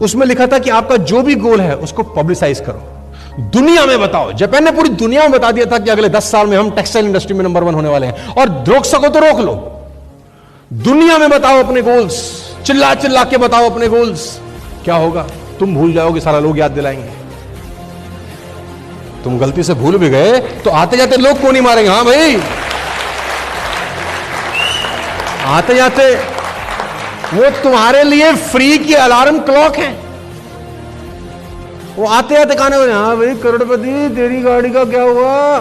उसमें लिखा था कि आपका जो भी गोल है उसको पब्लिसाइज करो, दुनिया में बताओ। जापान ने पूरी दुनिया में बता दिया था कि अगले 10 साल में हम टेक्सटाइल इंडस्ट्री में नंबर 1 होने वाले हैं, और रोक सको तो रोक लो। दुनिया में बताओ अपने गोल्स, चिल्ला चिल्ला के बताओ अपने गोल्स। क्या होगा? तुम भूल जाओगे, सारा लोग याद दिलाएंगे। तुम गलती से भूल भी गए तो आते जाते लोग को नहीं मारेंगे। हाँ भाई, आते जाते वो तुम्हारे लिए फ्री की अलार्म क्लॉक है। वो आते आते कहने वाले, हाँ भाई करोड़पति तेरी गाड़ी का क्या हुआ।